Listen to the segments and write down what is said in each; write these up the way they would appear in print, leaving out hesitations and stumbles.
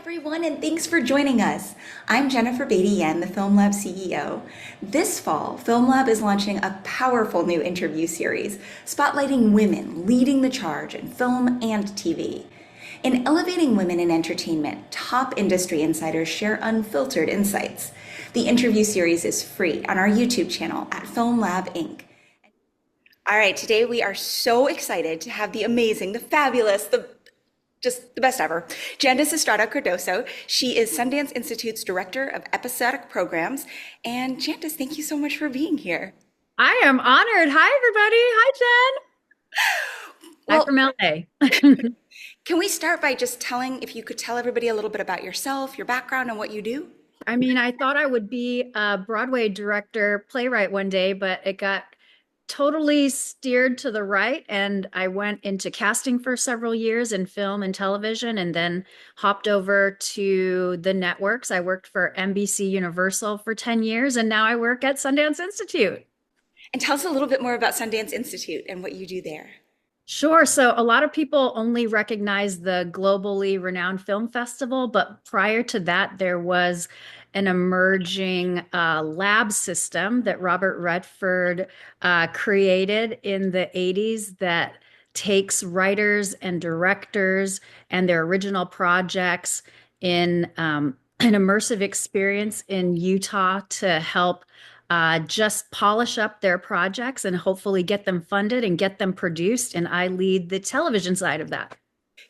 everyone, and thanks for joining us. I'm Jennifer Beatty-Yen, the Film Lab CEO. This fall, Film Lab is launching a powerful new interview series spotlighting women leading the charge in film and TV. In Elevating Women in Entertainment, top industry insiders share unfiltered insights. The interview series is free on our YouTube channel at Film Lab Inc. All right, today we are so excited to have the amazing, the fabulous, just the best ever, Jandiz Estrada Cardoso. She is Sundance Institute's Director of Episodic Programs. And Jandiz, thank you so much for being here. I am honored. Hi, everybody. Hi, Jen. Hi from LA. Can we start by just if you could tell everybody a little bit about yourself, your background, and what you do? I thought I would be a Broadway director, playwright one day, but it got totally steered to the right. And I went into casting for several years in film and television and then hopped over to the networks. I worked for NBC Universal for 10 years, and now I work at Sundance Institute. And tell us a little bit more about Sundance Institute and what you do there. Sure. So a lot of people only recognize the globally renowned film festival, but prior to that, there was an emerging lab system that Robert Redford created in the 80s that takes writers and directors and their original projects in an immersive experience in Utah to help just polish up their projects and hopefully get them funded and get them produced. And I lead the television side of that.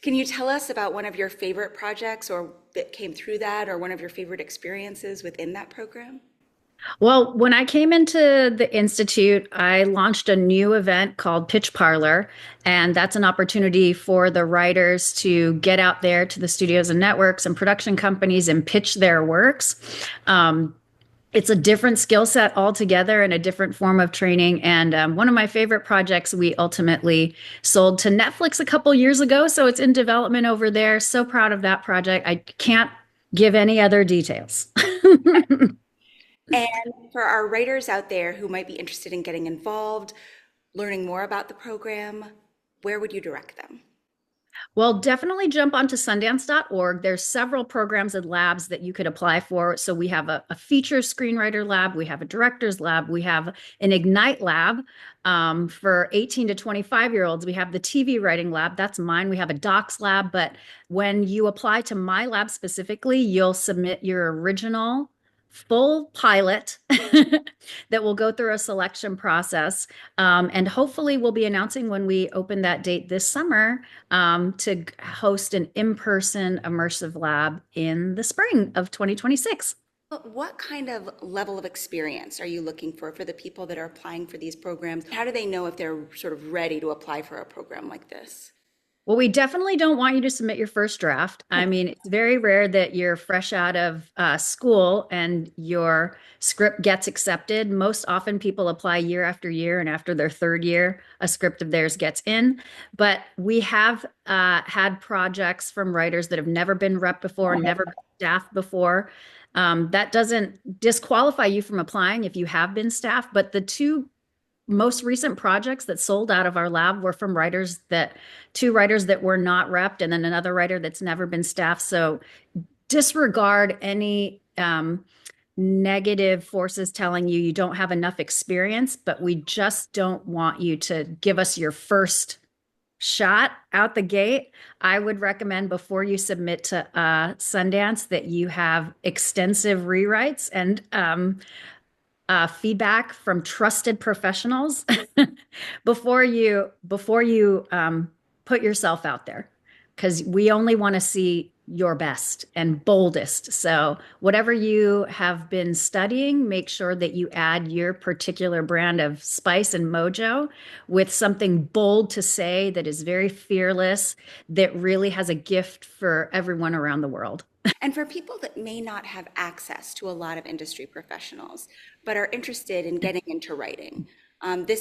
Can you tell us about one of your favorite projects or that came through that, or one of your favorite experiences within that program? Well, when I came into the Institute, I launched a new event called Pitch Parlor, and that's an opportunity for the writers to get out there to the studios and networks and production companies and pitch their works. It's a different skill set altogether and a different form of training. And one of my favorite projects we ultimately sold to Netflix a couple years ago. So it's in development over there. So proud of that project. I can't give any other details. And for our writers out there who might be interested in getting involved, learning more about the program, where would you direct them? Well, definitely jump onto sundance.org. There's several programs and labs that you could apply for. So we have a feature screenwriter lab, we have a director's lab, we have an Ignite lab for 18 to 25-year-olds. We have the TV writing lab, that's mine. We have a docs lab, but when you apply to my lab specifically, you'll submit your original full pilot that will go through a selection process. And hopefully we'll be announcing when we open that date this summer to host an in-person immersive lab in the spring of 2026. What kind of level of experience are you looking for the people that are applying for these programs? How do they know if they're sort of ready to apply for a program like this? Well, we definitely don't want you to submit your first draft. I mean, it's very rare that you're fresh out of school and your script gets accepted. Most often people apply year after year, and after their third year, a script of theirs gets in. But we have had projects from writers that have never been rep before, never been staffed before. That doesn't disqualify you from applying if you have been staffed, but the two most recent projects that sold out of our lab were from two writers that were not repped, and then another writer that's never been staffed. So disregard any negative forces telling you don't have enough experience, but we just don't want you to give us your first shot out the gate. I would recommend before you submit to Sundance that you have extensive rewrites and feedback from trusted professionals before you put yourself out there, because we only want to see your best and boldest. So whatever you have been studying, make sure that you add your particular brand of spice and mojo with something bold to say that is very fearless, that really has a gift for everyone around the world. And for people that may not have access to a lot of industry professionals, but are interested in getting into writing, they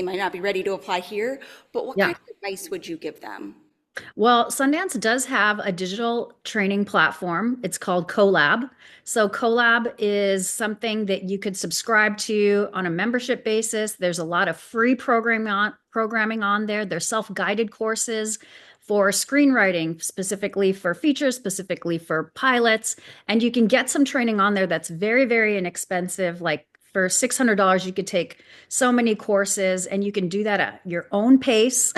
might not be ready to apply here, but what kind of advice would you give them? Well, Sundance does have a digital training platform. It's called Collab. So Collab is something that you could subscribe to on a membership basis. There's a lot of free programming on there. There's self-guided courses for screenwriting, specifically for features, specifically for pilots. And you can get some training on there that's very, very inexpensive. Like for $600, you could take so many courses and you can do that at your own pace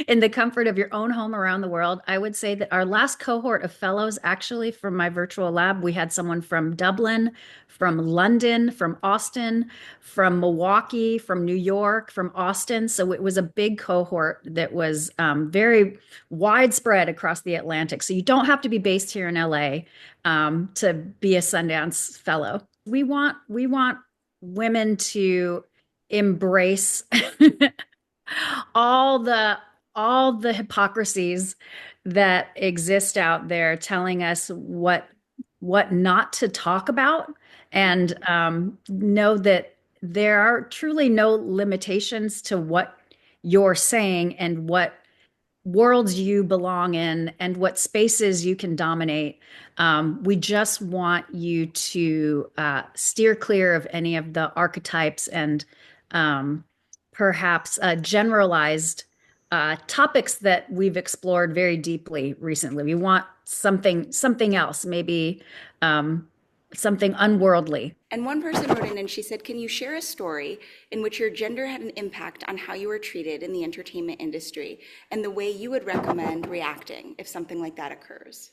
in the comfort of your own home around the world. I would say that our last cohort of fellows, actually, from my virtual lab, we had someone from Dublin, from London, from Austin, from Milwaukee, from New York, from Austin. So it was a big cohort that was very widespread across the Atlantic. So you don't have to be based here in LA to be a Sundance fellow. We want women to embrace all the all the hypocrisies that exist out there, telling us what not to talk about, and know that there are truly no limitations to what you're saying and what worlds you belong in and what spaces you can dominate. We just want you to steer clear of any of the archetypes and perhaps generalized topics that we've explored very deeply recently. We want something else, maybe something unworldly. And one person wrote in and she said, can you share a story in which your gender had an impact on how you were treated in the entertainment industry and the way you would recommend reacting if something like that occurs?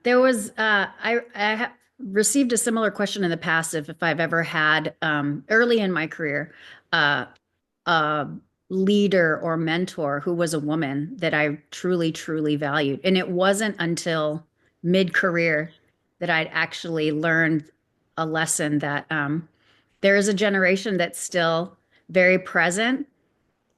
There was I received a similar question in the past if I've ever had early in my career a leader or mentor who was a woman that I truly, truly valued. And it wasn't until mid-career that I'd actually learned a lesson that there is a generation that's still very present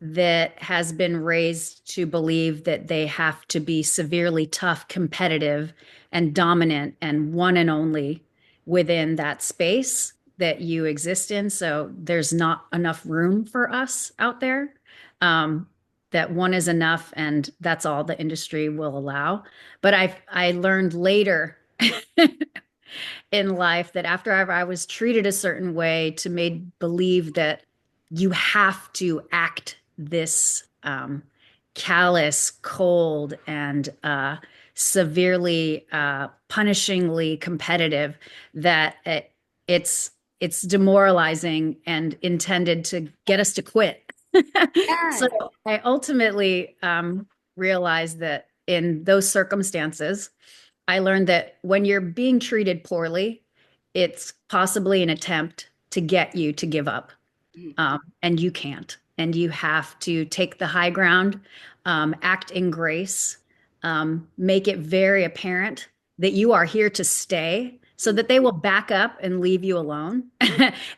that has been raised to believe that they have to be severely tough, competitive, and dominant and one and only within that space that you exist in. So there's not enough room for us out there. That one is enough, and that's all the industry will allow. But I learned later in life that after I was treated a certain way to made believe that you have to act this callous, cold, and severely punishingly competitive, that it's demoralizing and intended to get us to quit. Yeah. So I ultimately realized that in those circumstances, I learned that when you're being treated poorly, it's possibly an attempt to get you to give up. And you can't. And you have to take the high ground, act in grace, make it very apparent that you are here to stay so that they will back up and leave you alone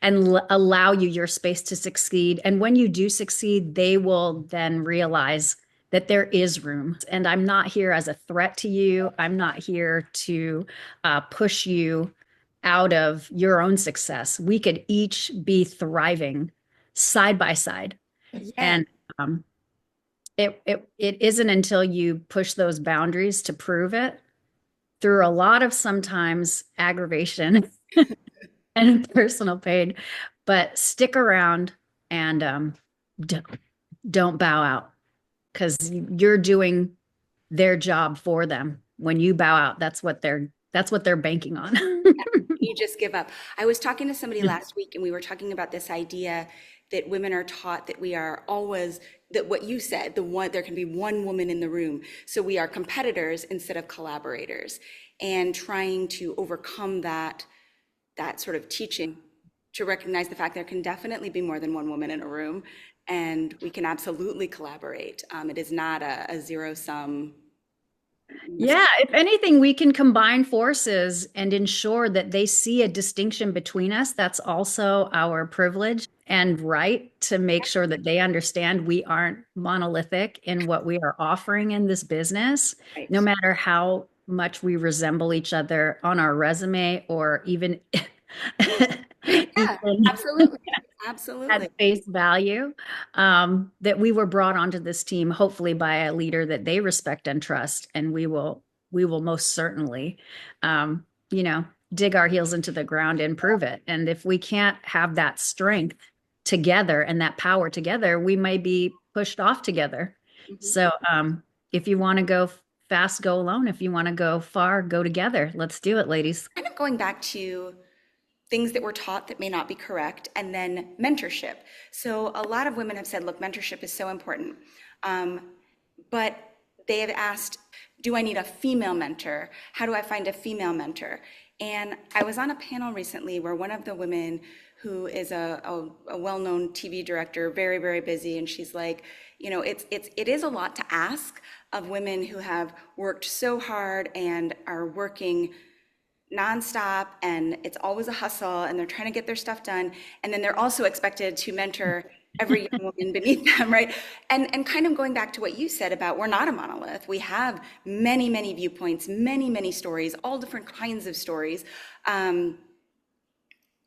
and allow you your space to succeed. And when you do succeed, they will then realize that there is room. And I'm not here as a threat to you. I'm not here to push you out of your own success. We could each be thriving side by side. Yeah. And it isn't until you push those boundaries to prove it through a lot of sometimes aggravation and personal pain, but stick around and don't bow out, because you're doing their job for them. When you bow out, that's what they're banking on. You just give up. I was talking to somebody last week and we were talking about this idea that women are taught that we are always, that what you said, there can be one woman in the room. So we are competitors instead of collaborators, and trying to overcome that sort of teaching to recognize the fact there can definitely be more than one woman in a room, and we can absolutely collaborate. It is not a zero sum. Yeah, if anything, we can combine forces and ensure that they see a distinction between us. That's also our privilege and right, to make sure that they understand we aren't monolithic in what we are offering in this business, Right. no matter how much we resemble each other on our resume or even Yeah, absolutely. Absolutely. at face value, that we were brought onto this team, hopefully by a leader that they respect and trust, and we will most certainly, dig our heels into the ground and prove it. And if we can't have that strength together and that power together, we may be pushed off together. Mhm. So If you want to go fast, go alone. If you want to go far, go together. Let's do it, ladies. Kind of going back to things that we're taught that may not be correct, and then mentorship. So a lot of women have said, look, mentorship is so important. Um, but they have asked, do I need a female mentor? How do I find a female mentor? And I was on a panel recently where one of the women who is a well-known TV director, very, very busy, and she's like, it is a lot to ask of women who have worked so hard and are working nonstop, and it's always a hustle, and they're trying to get their stuff done, and then they're also expected to mentor every young woman beneath them, right? And kind of going back to what you said about we're not a monolith. We have many, many viewpoints, many, many stories, all different kinds of stories.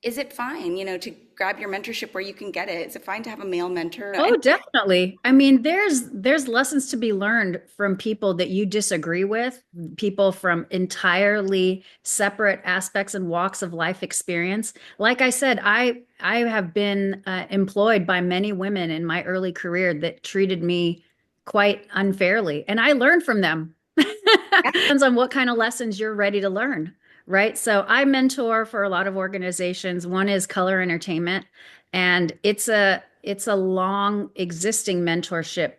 Is it fine, to grab your mentorship where you can get it? Is it fine to have a male mentor? Oh, definitely. I mean, there's lessons to be learned from people that you disagree with, people from entirely separate aspects and walks of life experience. Like I said, I have been employed by many women in my early career that treated me quite unfairly, and I learned from them. Depends on what kind of lessons you're ready to learn, right? So I mentor for a lot of organizations. One is Color Entertainment, and it's a long existing mentorship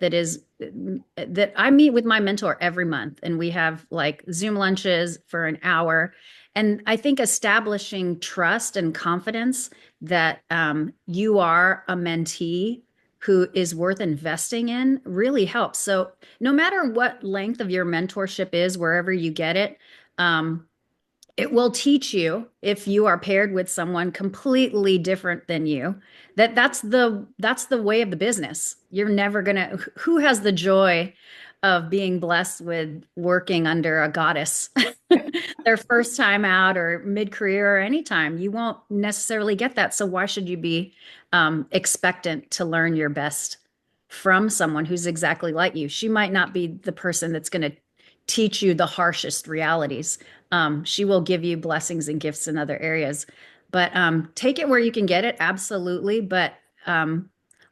that I meet with my mentor every month, and we have like Zoom lunches for an hour. And I think establishing trust and confidence that you are a mentee who is worth investing in really helps. So no matter what length of your mentorship is, wherever you get it, um, it will teach you, if you are paired with someone completely different than you, that's the way of the business. You're never gonna, who has the joy of being blessed with working under a goddess their first time out or mid-career or anytime? You won't necessarily get that. So why should you be expectant to learn your best from someone who's exactly like you? She might not be the person that's going to teach you the harshest realities. She will give you blessings and gifts in other areas. But take it where you can get it, absolutely. But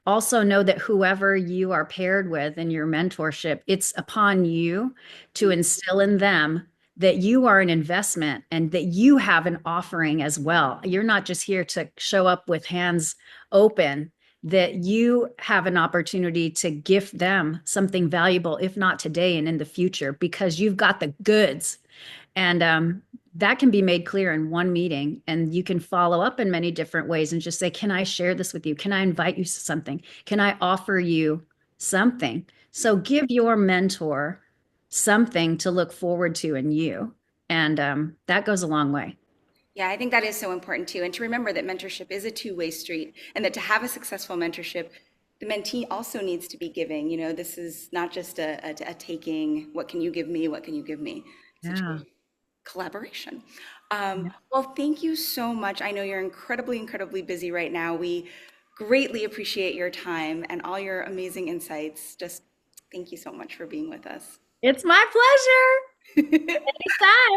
also know that whoever you are paired with in your mentorship, it's upon you to instill in them that you are an investment and that you have an offering as well. You're not just here to show up with hands open, that you have an opportunity to gift them something valuable, if not today and in the future, because you've got the goods. And that can be made clear in one meeting. And you can follow up in many different ways and just say, can I share this with you? Can I invite you to something? Can I offer you something? So give your mentor something to look forward to in you. And that goes a long way. Yeah, I think that is so important too. And to remember that mentorship is a two-way street, and that to have a successful mentorship, the mentee also needs to be giving. This is not just a taking, what can you give me? What can you give me? It's a Yeah. true collaboration. Well, thank you so much. I know you're incredibly, incredibly busy right now. We greatly appreciate your time and all your amazing insights. Just thank you so much for being with us. It's my pleasure. Anytime.